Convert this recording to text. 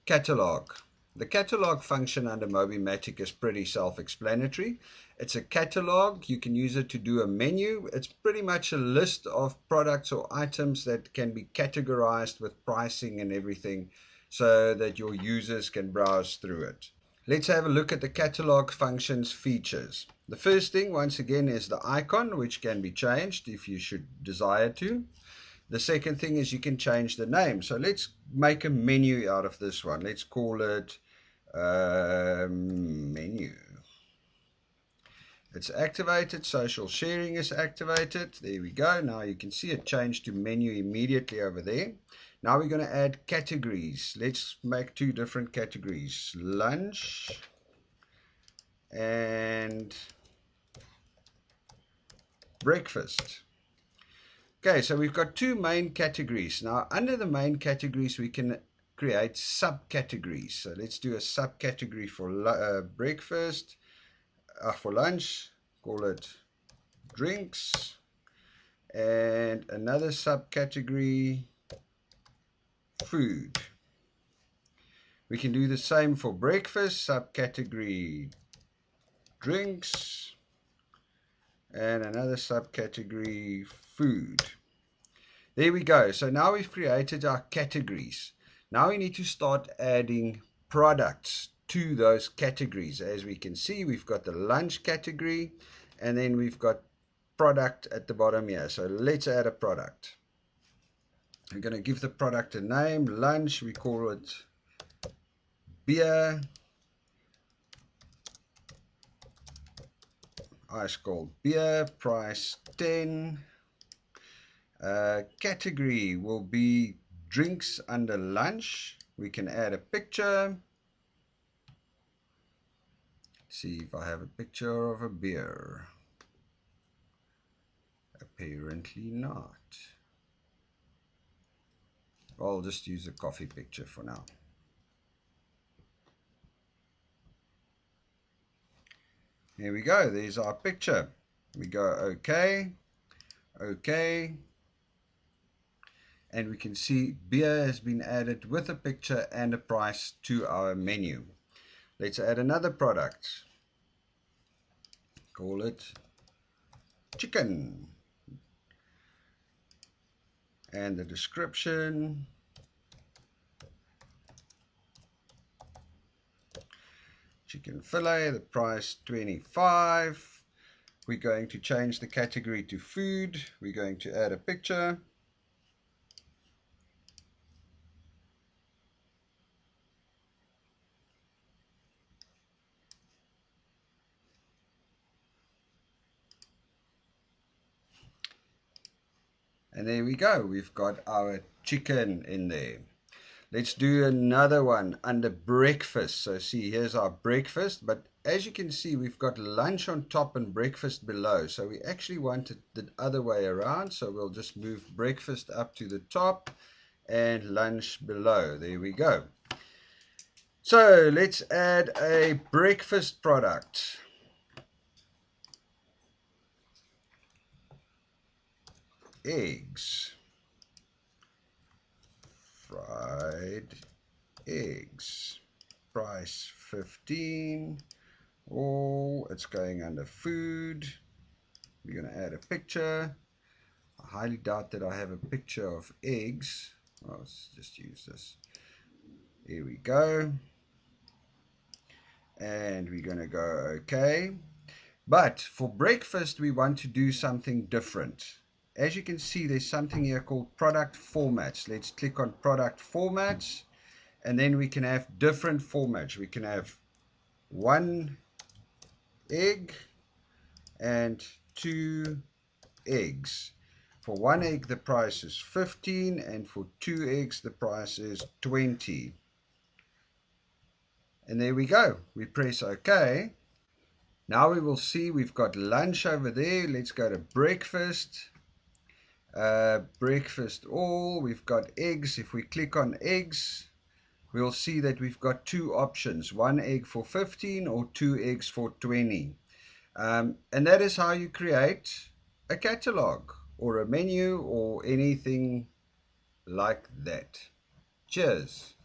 Catalogue. The catalog function under Mobimatic is pretty self-explanatory. It's a catalog. You can use it to do a menu. It's pretty much a list of products or items that can be categorized with pricing and everything so that your users can browse through it. Let's have a look at the catalog function's features. The first thing, once again, is the icon, which can be changed if you should desire to. The second thing is you can change the name. So let's make a menu out of this one. Let's call it menu. It's activated. Social sharing is activated. There we go. Now you can see it changed to menu immediately over there. Now we're going to add categories. Let's make two different categories. Lunch and breakfast. Okay, so we've got two main categories. Now, under the main categories, we can create subcategories. So let's do a subcategory for breakfast, for lunch, call it drinks, and another subcategory, food. We can do the same for breakfast, subcategory drinks, and another subcategory food. There we go. So now we've created our categories. Now we need to start adding products to those categories. As we can see, we've got the lunch category, and then we've got product at the bottom here. So let's add a product. We're going to give the product a name, lunch. We call it beer. Ice cold beer, price 10. Category will be drinks under lunch. We can add a picture. Let's see if I have a picture of a beer. Apparently not. I'll just use a coffee picture for now. Here we go. There's our picture. We go OK, OK. And we can see beer has been added with a picture and a price to our menu. Let's add another product. Call it chicken. And the description. Chicken fillet, the price 25. We're going to change the category to food. We're going to add a picture. And there we go. We've got our chicken in there. Let's do another one under breakfast. So see, here's our breakfast. But as you can see, we've got lunch on top and breakfast below. So we actually want it the other way around. So we'll just move breakfast up to the top and lunch below. There we go. So let's add a breakfast product. Eggs. Fried eggs. Price 15. Oh, it's going under food. We're going to add a picture. I highly doubt that I have a picture of eggs. Oh, let's just use this. Here we go. And we're going to go OK. But for breakfast, we want to do something different. As you can see, there's something here called product formats. Let's click on product formats, and then we can have different formats. We can have 1 egg and 2 eggs. For 1 egg, the price is 15, and for 2 eggs, the price is 20. And there we go. We press OK. Now we will see we've got lunch over there. Let's go to breakfast. Breakfast all. We've got eggs. If we click on eggs, we'll see that we've got 2 options. 1 egg for 15 or 2 eggs for 20. And that is how you create a catalog or a menu or anything like that. Cheers.